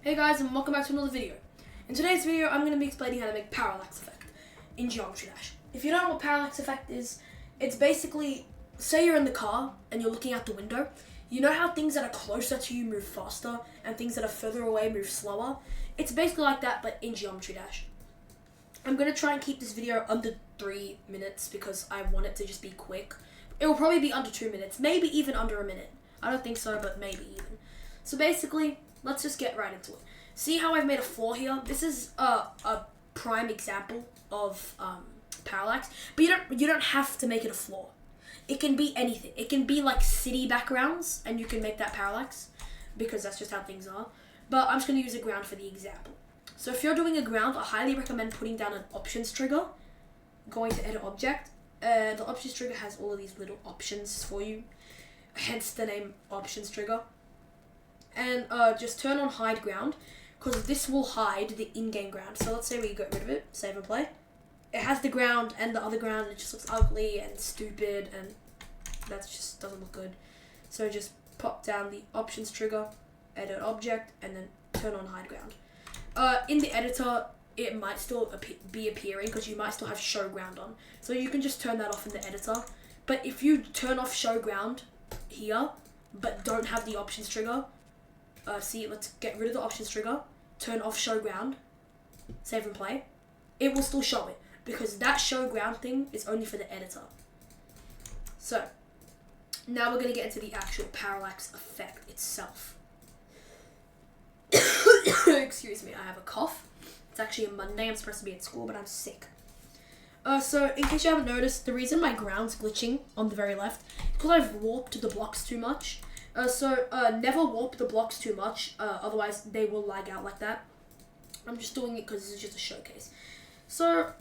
Hey guys, and welcome back to another video. In today's video, I'm going to be explaining how to make parallax effect in Geometry Dash. If you don't know what parallax effect is, it's basically, say you're in the car and you're looking out the window. You know how things that are closer to you move faster and things that are further away move slower? It's basically like that, but in Geometry Dash. I'm going to try and keep this video under 3 minutes because I want it to just be quick. It will probably be under 2 minutes, maybe even under a minute. I don't think so, but maybe even. So basically, let's just get right into it. See how I've made a floor here? This is a prime example of parallax, but you don't have to make it a floor. It can be anything. It can be like city backgrounds, and you can make that parallax because that's just how things are. But I'm just going to use a ground for the example. So if you're doing a ground, I highly recommend putting down an options trigger, going to edit object. The options trigger has all of these little options for you, hence the name options trigger. And just turn on hide ground, because this will hide the in-game ground. So let's say we get rid of it, save and play. It has the ground and the other ground, and it just looks ugly and stupid, and that just doesn't look good. So just pop down the options trigger, edit object, and then turn on hide ground. In the editor, it might still be appearing because you might still have show ground on. So you can just turn that off in the editor. But if you turn off show ground here, but don't have the options trigger, see, let's get rid of the options trigger, turn off show ground, save and play. It will still show it because that show ground thing is only for the editor. So now we're going to get into the actual parallax effect itself. Excuse me, I have a cough. It's actually a Monday, I'm supposed to be at school, but I'm sick. So in case you haven't noticed, the reason my ground's glitching on the very left is because I've warped the blocks too much. Never warp the blocks too much, otherwise they will lag out like that. I'm just doing it because this is just a showcase. So,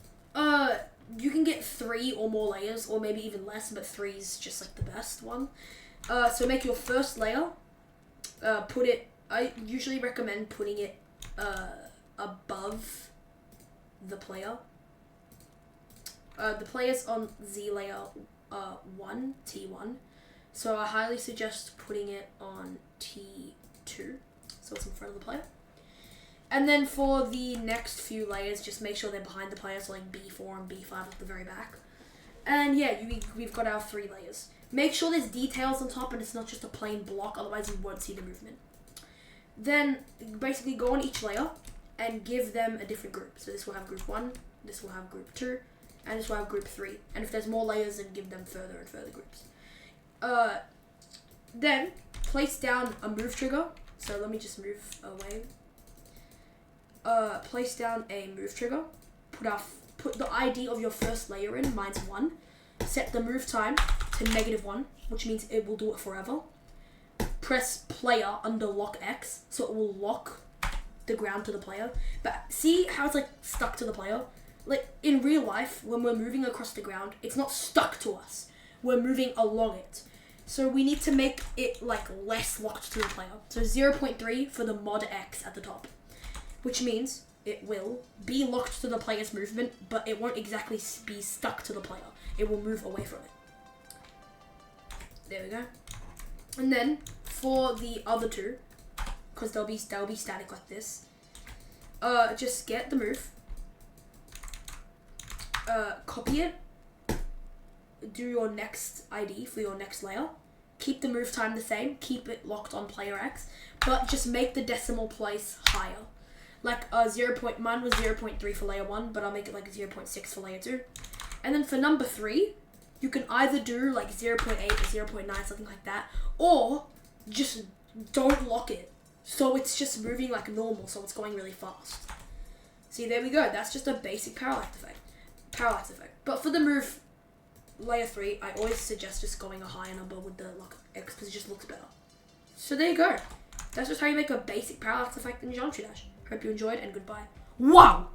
you can get 3 or more layers, or maybe even less, but 3 is just like the best one. So make your first layer, I usually recommend putting it above the player. The player's on Z layer 1, T1. So I highly suggest putting it on T2, so it's in front of the player. And then for the next few layers, just make sure they're behind the player, so like B4 and B5 at the very back. And yeah, we've got our 3 layers. Make sure there's details on top and it's not just a plain block, otherwise you won't see the movement. Then basically go on each layer and give them a different group. So this will have group 1, this will have group 2, and this will have group 3. And if there's more layers, then give them further and further groups. Then place down a move trigger. So let me just move away. Place down a move trigger. Put the ID of your first layer in, mine's 1. Set the move time to -1, which means it will do it forever. Press player under lock X, so it will lock the ground to the player. But see how it's like stuck to the player? Like in real life, when we're moving across the ground, it's not stuck to us. We're moving along it. So we need to make it like less locked to the player. So 0.3 for the mod X at the top, which means it will be locked to the player's movement, but it won't exactly be stuck to the player. It will move away from it. There we go. And then for the other 2, because they'll be static like this, just get the move, copy it, do your next ID for your next layer, keep the move time the same, keep it locked on player X, but just make the decimal place higher. Like mine was 0.3 for layer 1, but I'll make it like 0.6 for layer 2. And then for number 3, you can either do like 0.8 or 0.9, something like that, or just don't lock it. So it's just moving like normal, so it's going really fast. See, there we go. That's just a basic parallax effect. But for the move layer 3, I always suggest just going a higher number with the lock X because it just looks better. So there you go. That's just how you make a basic parallax effect in Geometry Dash. Hope you enjoyed, and goodbye. Wow!